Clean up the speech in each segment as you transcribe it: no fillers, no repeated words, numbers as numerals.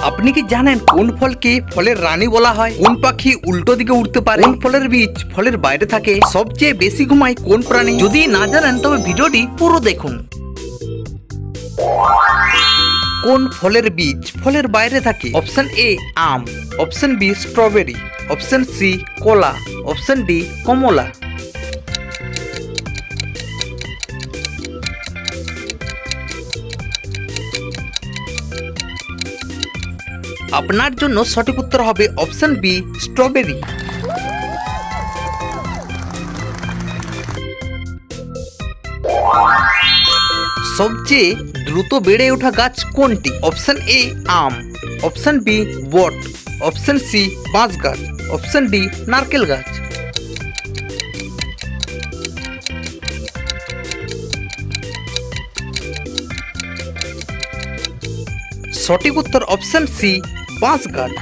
আপনি কি জানেন কোন ফলকে ফলের রানী বলা হয়? কোন পাখি উল্টো দিকে উঠতে পারে? কোন ফলের বীজ ফলের বাইরে থাকে? সবচেয়ে বেশি ঘুমায় কোন প্রাণী? যদি না জানেন তবে ভিডিওটি পুরো দেখুন। কোন ফলের বীজ ফলের বাইরে থাকে? অপশন এ আম, option B strawberry, option C কলা, অপশন ডি কমলা। আপনার জন্য সঠিক উত্তর হবে অপশন বি স্ট্রবেরি। সবচেয়ে দ্রুত বেড়ে ওঠা গাছ কোনটি? অপশন এ আম, অপশন বি বট, অপশন সি বাঁশ গাছ, অপশন ডি নারকেল গাছ। সঠিক উত্তর অপশন সি বাঁশ গাছ।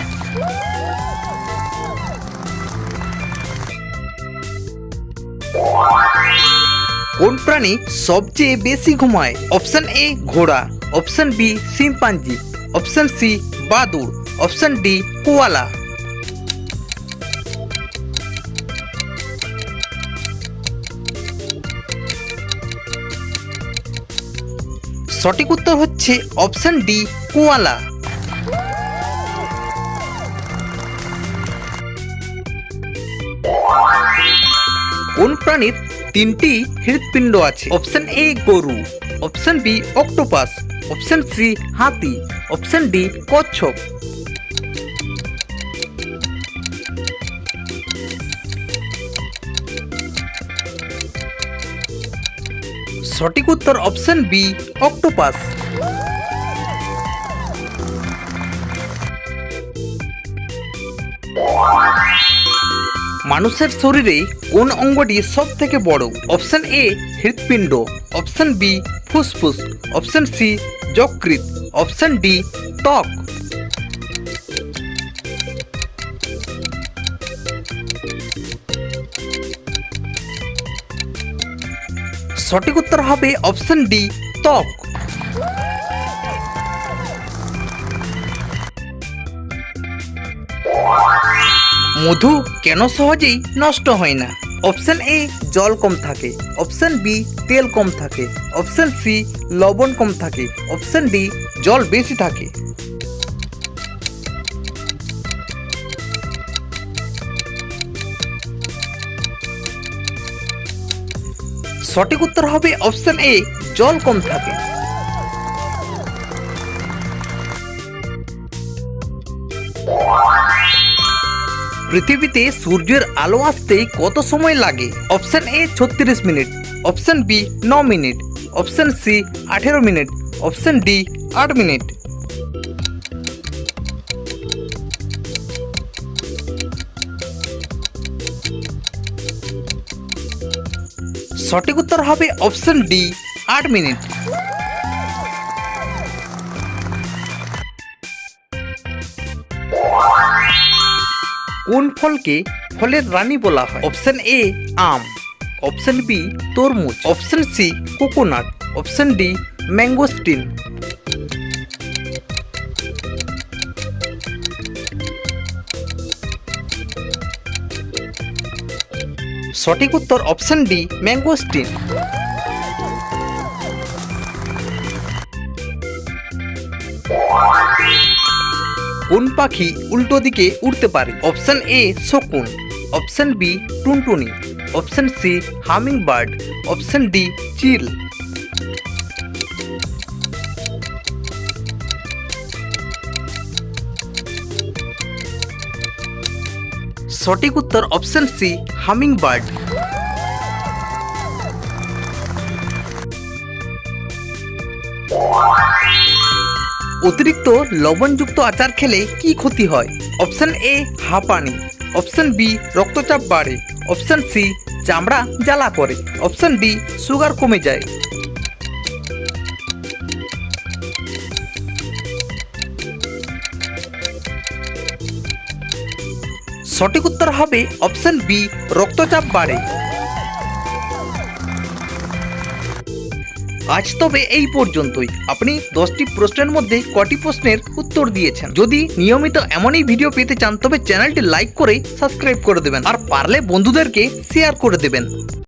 কোন প্রাণী সবচেয়ে বেশি ঘুমায়? অপশন এ ঘোড়া, option B chimpanzee, option C বাদুড়, অপশন ডি কোয়ালা। সঠিক উত্তর হচ্ছে অপশন ডি কোয়ালা। কোন প্রাণীর তিনটি হৃৎপিণ্ড আছে? অপশন এ গরু, option B octopus, option C হাতি, অপশন ডি কচ্ছপ। সঠিক উত্তর অপশন বি অক্টোপাস। মানুষের শরীরে কোন অঙ্গটি সব থেকে বড়? অপশন এ হৃৎপিণ্ড, অপশন বি ফুসফুস, অপশন সি যকৃৎ, অপশন ডি ত্বক। সঠিক উত্তর হবে অপশন ডি ত্বক। মধু কেন সহজেই নষ্ট হয় না? অপশন এ জল কম থাকে, অপশন বি তেল কম থাকে, অপশন সি লবণ কম থাকে, অপশন ডি জল বেশি থাকে। সঠিক উত্তর হবে অপশন এ জল কম থাকে। পৃথিবীতে সূর্যের আলো আসতে কত সময় লাগে? Option A 36 minute, option B 9 minute, option C 18 minute, option D 8 minute. সঠিক উত্তর হবে অপশন ডি 8 মিনিট। কোন ফলকে ফলের রানী বলা হয়? অপশন এ আম, অপশন বি তরমুজ, option C coconut, option D mangosteen. সঠিক উত্তর অপশন ডি ম্যাঙ্গোস্টিন। কোন পাখি উল্টো দিকে উড়তে পারে? অপশন এ শকুন, অপশন বি টুনটুনি, option C hummingbird, option D চিল। সঠিক উত্তর অপশন সি হামিং বার্ড। অতিরিক্ত লবণযুক্ত আচার খেলে কি ক্ষতি হয়? অপশন এ হাঁপানি, অপশন বি রক্তচাপ বাড়ে, অপশন সি চামড়া জ্বালা করে, অপশন ডি সুগার কমে যায়। সঠিক উত্তর হবে অপশন বি রক্তচাপ বাড়ে। আজ তবে এই পর্যন্তই। আপনি 10টি প্রশ্নের মধ্যে কটি প্রশ্নের উত্তর দিয়েছেন? যদি নিয়মিত এমনই ভিডিও পেতে চান তবে চ্যানেলটি লাইক করে সাবস্ক্রাইব করে দেবেন আর পারলে বন্ধুদেরকে শেয়ার করে দেবেন।